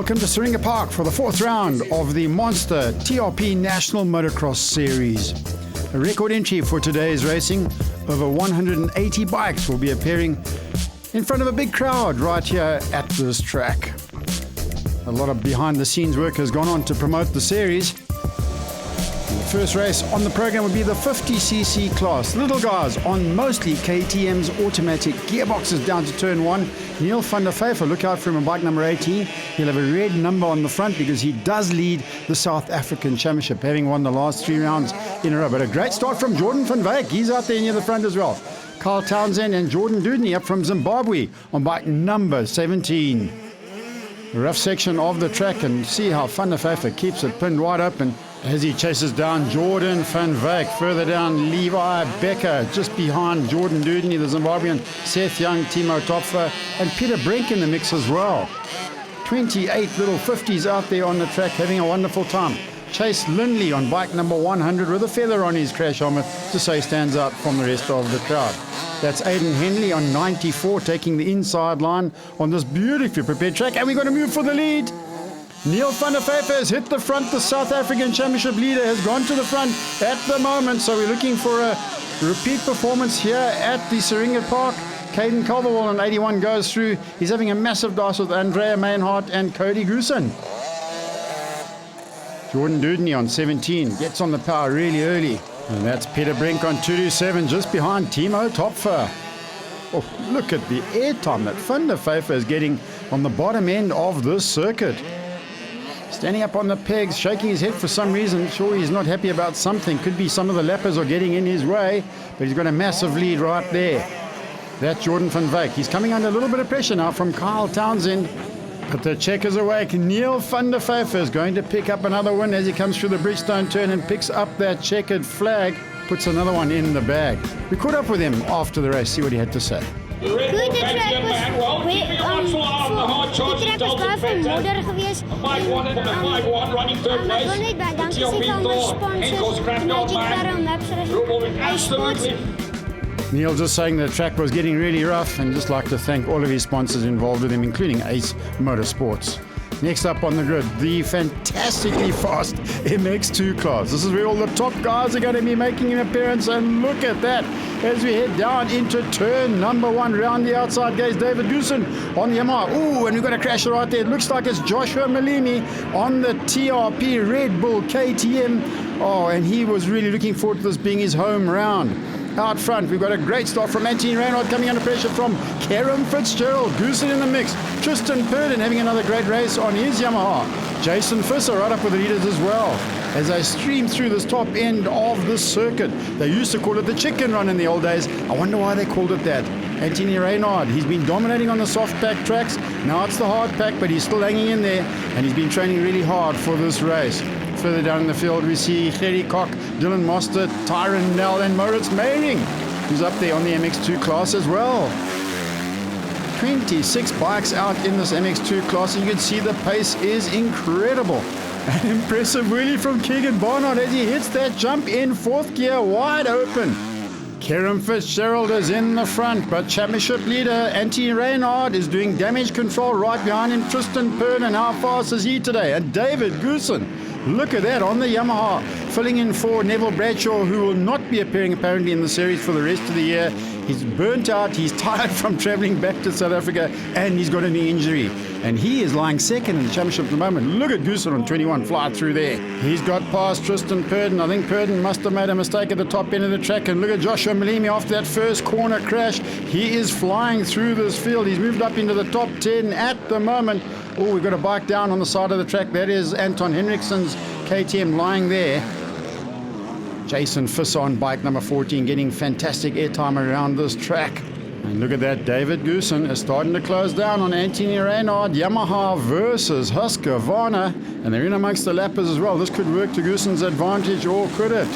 Welcome to Syringa Park for the fourth round of the Monster TRP National Motocross Series. A record entry for today's racing. Over 180 bikes will be appearing in front of a big crowd right here at this track. A lot of behind-the-scenes work has gone on to promote the series. The first race on the program will be the 50cc class. Little guys on mostly KTM's automatic gearboxes down to turn one. Neil van der Vyver, look out for him on bike number 18. He'll have a red number on the front because he does lead the South African Championship, having won the last 3 rounds in a row. But a great start from Jordan van Wyk. He's out there near the front as well. Carl Townsend and Jordan Dudney up from Zimbabwe on bike number 17. A rough section of the track, and see how van der Vyver keeps it pinned wide open as he chases down Jordan van Wyk. Further down, Levi Becker, just behind Jordan Dudney, the Zimbabwean, Seth Young, Timo Topfer, and Peter Brink in the mix as well. 28 little 50s out there on the track having a wonderful time. Chase Lindley on bike number 100 with a feather on his crash helmet to say he stands out from the rest of the crowd. That's Aidan Henley on 94 taking the inside line on this beautifully prepared track, and we've got to move for the lead. Neil van der Vyver has hit the front. The South African Championship leader has gone to the front at the moment, so we're looking for a repeat performance here at the Syringa Park. Caden Calverwall on 81 goes through. He's having a massive dice with Andrea Mainhardt and Cody Goosen. Jordan Dudney on 17 gets on the power really early. And that's Peter Brink on 227 just behind Timo Topfer. Oh, look at the airtime that van der Vyver is getting on the bottom end of this circuit. Standing up on the pegs, shaking his head for some reason. Sure, he's not happy about something. Could be some of the lappers are getting in his way, but he's got a massive lead right there. That's Jordan van Wyk. He's coming under a little bit of pressure now from Carl Townsend. But the check is awake. Neil van der Vyver is going to pick up another win as he comes through the Bridgestone turn and picks up that checkered flag. Puts another one in the bag. We caught up with him after the race, see what he had to say. Goed, de track was baie vermoeder geweest. Ik wil net bij dankie zeggen aan mijn sponsors, Magic Barrel Maps, iSports. Neil just saying the track was getting really rough, and just like to thank all of his sponsors involved with him, including Ace Motorsports. Next up on the grid, the fantastically fast MX2 class. This is where all the top guys are going to be making an appearance, and look at that as we head down into turn number 1. Round the outside goes David Goosen on the Yamaha. Ooh, and we've got a crasher right there. It looks like it's Joshua Malimi on the TRP Red Bull KTM. Oh, and he was really looking forward to this being his home round. Out front, we've got a great start from Anthony Reinhardt coming under pressure from Kerem Fitzgerald. Goosen in the mix. Tristan Purdon having another great race on his Yamaha. Jason Fisser right up with the leaders as well as they stream through this top end of this circuit. They used to call it the chicken run in the old days. I wonder why they called it that. Anthony Reinhardt, he's been dominating on the soft pack tracks. Now it's the hard pack, but he's still hanging in there, and he's been training really hard for this race. Further down in the field, we see Gerry Koch, Dylan Mostert, Tyron Nell, and Moritz Meiring, who's up there on the MX2 class as well. 26 bikes out in this MX2 class, and you can see the pace is incredible. An impressive wheelie from Keegan Barnard as he hits that jump in 4th gear wide open. Kerem Fitzgerald is in the front, but championship leader Anthony Reinhardt is doing damage control right behind him. Tristan Purdon, how fast is he today? And David Goosen, look at that on the Yamaha, filling in for Neville Bradshaw, who will not be appearing apparently in the series for the rest of the year. He's burnt out, he's tired from travelling back to South Africa, and he's got a knee injury. And he is lying second in the championship at the moment. Look at Goosen on 21 fly through there. He's got past Tristan Purdon. I think Purdon must have made a mistake at the top end of the track. And look at Joshua Malimi after that first corner crash. He is flying through this field. He's moved up into the top 10 at the moment. Oh, we've got a bike down on the side of the track. That is Anton Henriksen's KTM lying there. Jason Fisser on bike number 14 getting fantastic airtime around this track. And look at that, David Goosen is starting to close down on Anthony Reinhardt. Yamaha versus Husqvarna, and they're in amongst the lappers as well. This could work to Goosen's advantage, or could it?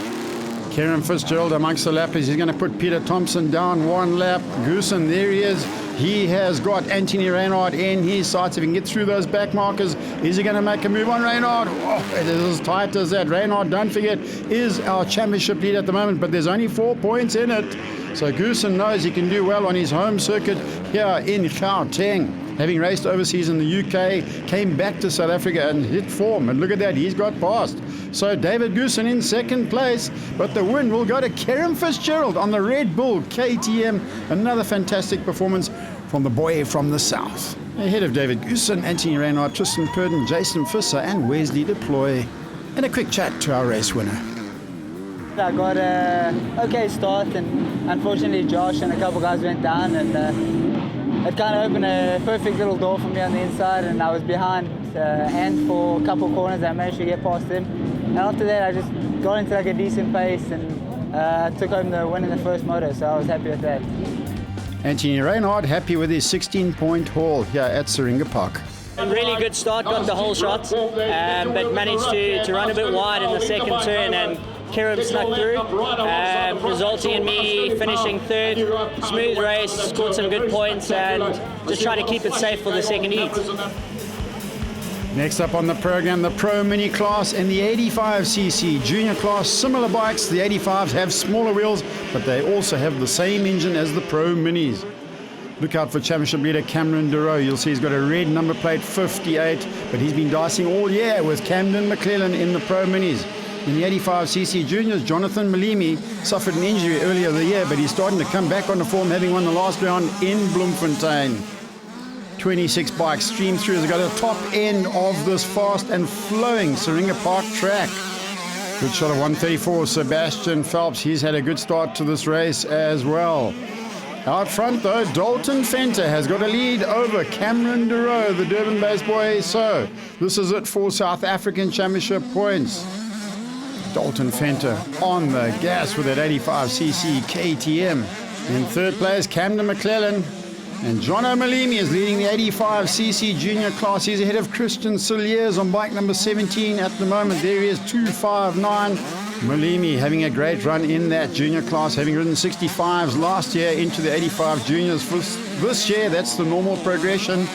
Kerem Fitzgerald amongst the lappers. He's going to put Peter Thompson down 1 lap. Goosen, there he is. He has got Anthony Reinhardt in his sights. If he can get through those back markers, is he going to make a move on Reinhardt? Oh, it is as tight as that. Reinhardt, don't forget, is our championship leader at the moment, but there's only 4 points in it. So Goosen knows he can do well on his home circuit here in Gauteng. having raced overseas in the UK, came back to South Africa and hit form. And look at that, he's got past. So David Goosen in second place, but the win will go to Kerem Fitzgerald on the Red Bull KTM. Another fantastic performance from the boy from the south. Ahead of David Goosen, Anthony Reinhardt, Tristan Purden, Jason Visser and Wesley Deploy. And a quick chat to our race winner. I got an okay start, and unfortunately Josh and a couple guys went down, and it kind of opened a perfect little door for me on the inside, and I was behind Ant for a couple corners. I managed to get past him, and after that I just got into like a decent pace and took home the win in the first moto, so I was happy with that. Anthony Reinhardt happy with his 16-point haul here at Syringa Park. A really good start, got the whole shot, but managed to run a bit wide in the second turn, and Kerem snuck through, resulting in me finishing third. Smooth race, scored some good points, and just trying to keep it safe for the second heat. Next up on the program, the Pro Mini class and the 85cc junior class. Similar bikes, the 85s have smaller wheels, but they also have the same engine as the Pro Minis. Look out for championship leader Cameron Durow. You'll see he's got a red number plate 58, but he's been dicing all year with Camden McClellan in the Pro Minis. In the 85cc juniors, Jonathan Malimi suffered an injury earlier in the year, but he's starting to come back on the form, having won the last round in Bloemfontein. 26 bikes stream through as they go to the top end of this fast and flowing Syringa Park track. Good shot of 134, Sebastian Phelps. He's had a good start to this race as well. Out front though, Dalton Fenter has got a lead over Cameron Durow, the Durban-based boy. So this is it for South African Championship points. Dalton Fenter on the gas with that 85cc KTM. In third place, Camden McClellan. And Jono Malimi is leading the 85cc junior class. He's ahead of Christian Cilliers on bike number 17 at the moment. There he is, 259. Malimi having a great run in that junior class, having ridden 65s last year into the 85 juniors. For this year, that's the normal progression.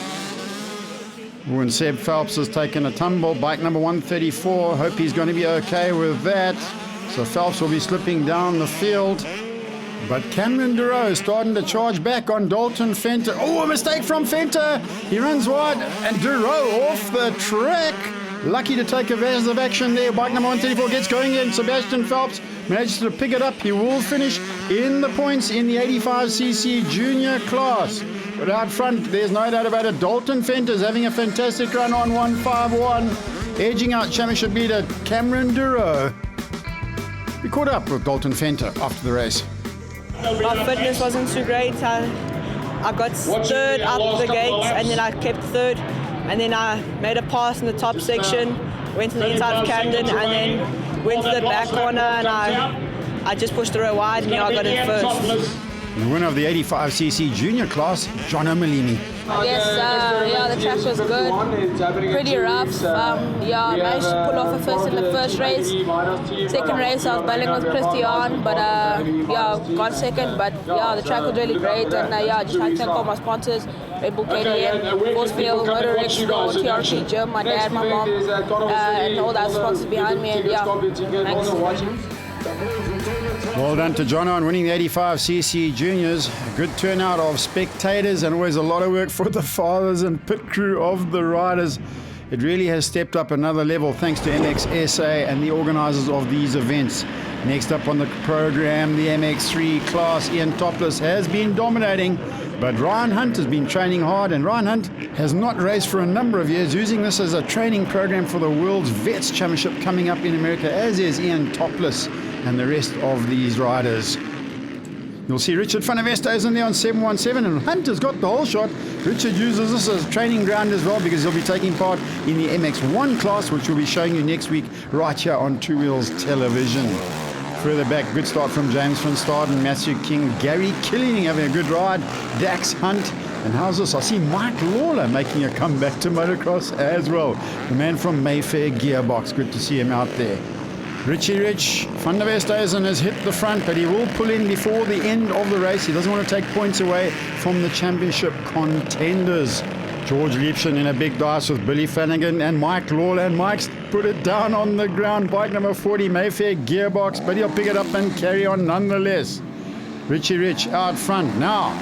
When Seb Phelps has taken a tumble, bike number 134. Hope he's going to be okay with that. So Phelps will be slipping down the field. But Cameron Durow starting to charge back on Dalton Fenter. Oh, a mistake from Fenter. He runs wide and Durow off the track. Lucky to take advantage of action there. Bike number 134 gets going in. Sebastian Phelps manages to pick it up. He will finish in the points in the 85cc junior class. But out front, there's no doubt about it. Dalton Fenter's having a fantastic run on 151. Edging out championship leader Cameron Durow. We caught up with Dalton Fenter after the race. My fitness wasn't too great. I got third up the gates, and then I kept third, and then I made a pass in the top section, went to the inside of Camden, and then went to the back corner, and I just pushed the row wide, and I got in first. The winner of the 85cc junior class, Jono Malimi. Yes, the track was good, pretty rough. I managed to pull off a first in the first race. Second race, I was battling with Christian, but got second. But the track was really great, and just like to thank all my sponsors, Red Bull KTM, Forcefield, Motorsport, TRP Gym, my dad, my mom, and all the other sponsors behind me. And thanks for watching. Well done to Jono on winning the 85cc juniors. A good turnout of spectators and always a lot of work for the fathers and pit crew of the riders. It really has stepped up another level thanks to MXSA and the organisers of these events. Next up on the program, the MX3 class. Ian Topless has been dominating, but Ryan Hunt has been training hard, and Ryan Hunt has not raced for a number of years, using this as a training program for the World's Vets Championship coming up in America, as is Ian Topless and the rest of these riders. You'll see Richard van der Westhuizen in there on 717, and Hunt has got the whole shot. Richard uses this as a training ground as well, because he'll be taking part in the MX1 class, which we'll be showing you next week right here on Two Wheels Television. Further back, good start from James van Staden, Matthew King, Gary Killing having a good ride, Dax Hunt, and how's this? I see Mike Lawler making a comeback to motocross as well. The man from Mayfair Gearbox, good to see him out there. Richie Rich van der Westhuizen has hit the front, but he will pull in before the end of the race. He doesn't want to take points away from the championship contenders. George Liebschen in a big dice with Billy Flanagan and Mike Lawler, and Mike's put it down on the ground. Bike number 40, Mayfair Gearbox, but he'll pick it up and carry on nonetheless. Richie Rich out front now.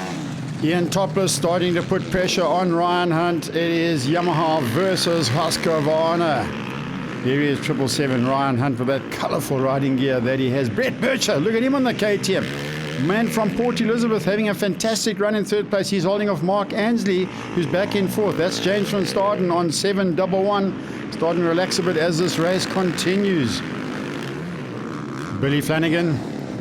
Ian Topless starting to put pressure on Ryan Hunt. It is Yamaha versus Husqvarna. Here is 777 Ryan Hunt with that colourful riding gear that he has. Brett Bircher, look at him on the KTM. Man from Port Elizabeth having a fantastic run in third place. He's holding off Mark Ansley, who's back in fourth. That's James van Staden on 711. Starting to relax a bit as this race continues. Billy Flanagan,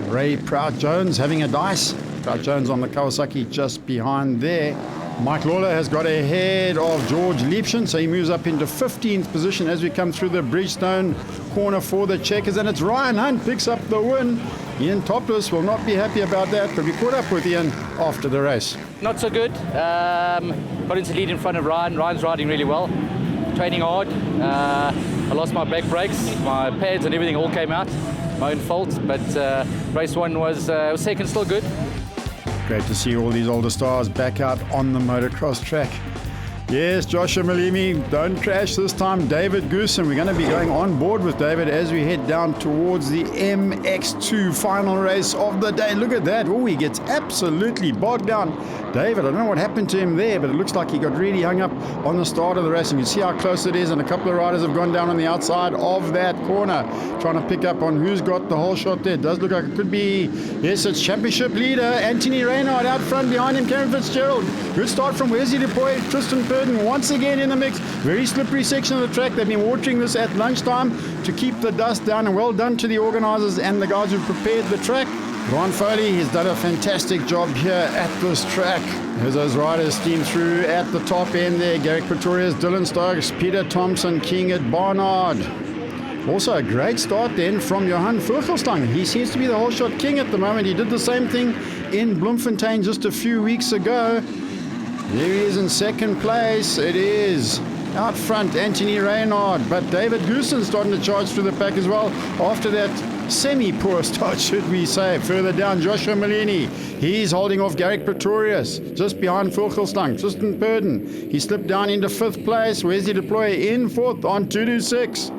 Ray Prout-Jones having a dice. Prout-Jones on the Kawasaki just behind there. Mike Lawler has got ahead of George Liebschen, so he moves up into 15th position as we come through the Bridgestone corner for the Checkers, and it's Ryan Hunt picks up the win. Ian Topless will not be happy about that, but we caught up with Ian after the race. Not so good. Got into lead in front of Ryan. Ryan's riding really well, training hard. I lost my back brakes, my pads and everything all came out. My own fault, but race one was second, still good. Great to see all these older stars back out on the motocross track. Yes, Joshua Malimi, don't crash this time. David Goosen, we're going to be going on board with David as we head down towards the MX2 final race of the day. Look at that. Oh, he gets absolutely bogged down. David, I don't know what happened to him there, but it looks like he got really hung up on the start of the race. And you see how close it is, and a couple of riders have gone down on the outside of that corner, trying to pick up on who's got the whole shot there. It does look like it could be, yes, it's championship leader, Anthony Reynard out front, behind him, Karen Fitzgerald. Good start from Wesley Dupoy, Tristan Purden once again in the mix. Very slippery section of the track. They've been watering this at lunchtime to keep the dust down, and well done to the organisers and the guys who prepared the track. Ron Foley has done a fantastic job here at this track. As those riders steam through at the top end there, Garrick Pretorius, Dylan Stokes, Peter Thompson, King at Barnard. Also a great start then from Johan Vogelstang. He seems to be the whole shot king at the moment. He did the same thing in Bloemfontein just a few weeks ago. There he is in second place. It is out front Anthony Reynard, but David Goosen starting to charge through the pack as well after that semi-poor start, should we say. Further down, Joshua Malini. He's holding off Garrick Pretorius. Just behind Vogelstang, Tristan Purden. He slipped down into 5th place. Wesley Deploy in 4th on 226.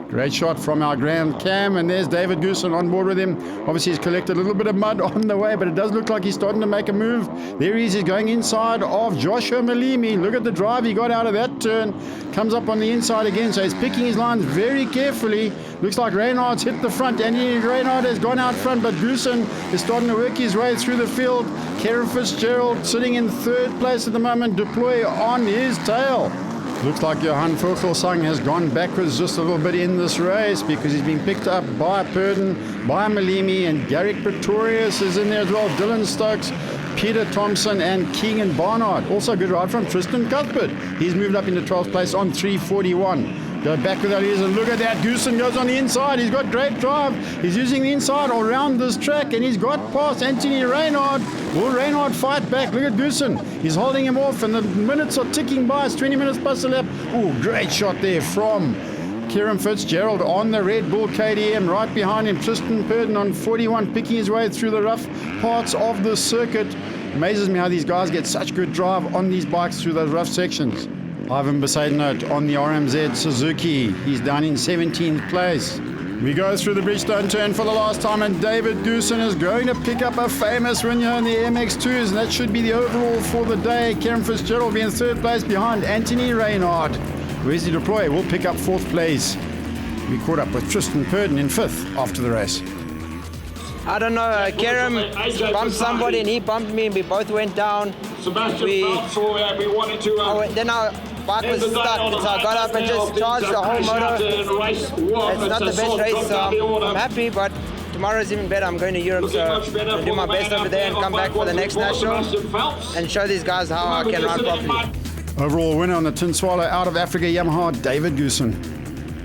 Great shot from our Grand Cam, and there's David Goosen on board with him. Obviously, he's collected a little bit of mud on the way, but it does look like he's starting to make a move. There he is. He's going inside of Joshua Malimi. Look at the drive he got out of that turn. Comes up on the inside again, so he's picking his lines very carefully. Looks like Reynard's hit the front, and Reynard has gone out front, but Goosen is starting to work his way through the field. Karen Fitzgerald sitting in 3rd place at the moment. Deploy on his tail. Looks like Johan Vogelstang has gone backwards just a little bit in this race because he's been picked up by Purden, by Malimi, and Garrick Pretorius is in there as well. Dylan Stokes, Peter Thompson, and King and Barnard. Also a good ride from Tristan Cuthbert. He's moved up into 12th place on 341. Go back with our ears and look at that. Goosen goes on the inside. He's got great drive. He's using the inside all around this track, and he's got past Anthony Reynard. Will Reynard fight back? Look at Goosen. He's holding him off, and the minutes are ticking by. It's 20 minutes plus a lap. Oh, great shot there from Kieran Fitzgerald on the Red Bull KDM. Right behind him, Tristan Purden on 41, picking his way through the rough parts of the circuit. Amazes me how these guys get such good drive on these bikes through those rough sections. Ivan Besaidnote on the RMZ Suzuki. He's down in 17th place. We go through the Bridgestone turn for the last time, and David Goosen is going to pick up a famous win here in the MX2s, and that should be the overall for the day. Karen Fitzgerald will be in 3rd place behind Anthony Reynard. Wesley Deploy will pick up 4th place. We caught up with Tristan Purden in 5th after the race. I don't know, Kerem bumped somebody and he bumped me and we both went down. Then our bike was stuck, so I got up and just charged the whole motor. It's not the best race, so I'm happy, but tomorrow's even better. I'm going to Europe, so I'll do my best over there and come back for the next national and show these guys how I can ride properly. Overall winner on the Tin Swallow out of Africa Yamaha, David Goosen.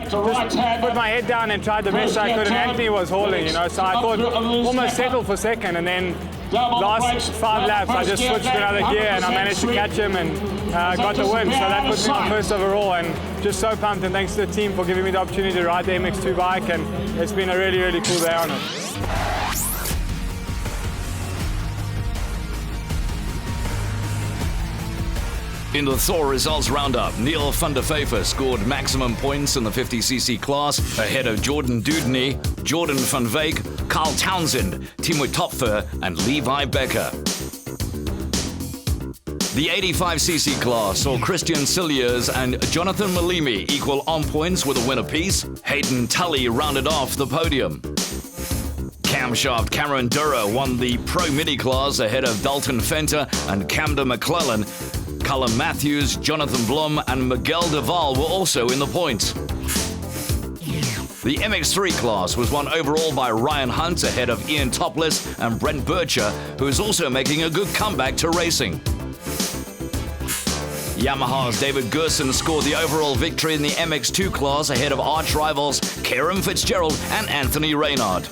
Just put my head down and tried the best I could, and Anthony was hauling, so I thought almost settled for second, and then last 5 laps I just switched to another gear and I managed to catch him and got the win, so that put me on 1st overall, and just so pumped, and thanks to the team for giving me the opportunity to ride the MX2 bike, and it's been a really, really cool day on it. In the Thor Results Roundup, Neil van der Veever scored maximum points in the 50cc class ahead of Jordan Dudney, Jordan van Veek, Carl Townsend, Timo Topfer and Levi Becker. The 85cc class saw Christian Cilliers and Jonathan Malimi equal on points with a win apiece. Hayden Tully rounded off the podium. Camshaft Cameron Dura won the Pro Mini class ahead of Dalton Fenter and Camden McClellan. Cullen Matthews, Jonathan Blum and Miguel Deval were also in the points. The MX3 class was won overall by Ryan Hunt ahead of Ian Topless and Brent Bircher, who is also making a good comeback to racing. Yamaha's David Gerson scored the overall victory in the MX2 class ahead of arch rivals Kieran Fitzgerald and Anthony Reynard.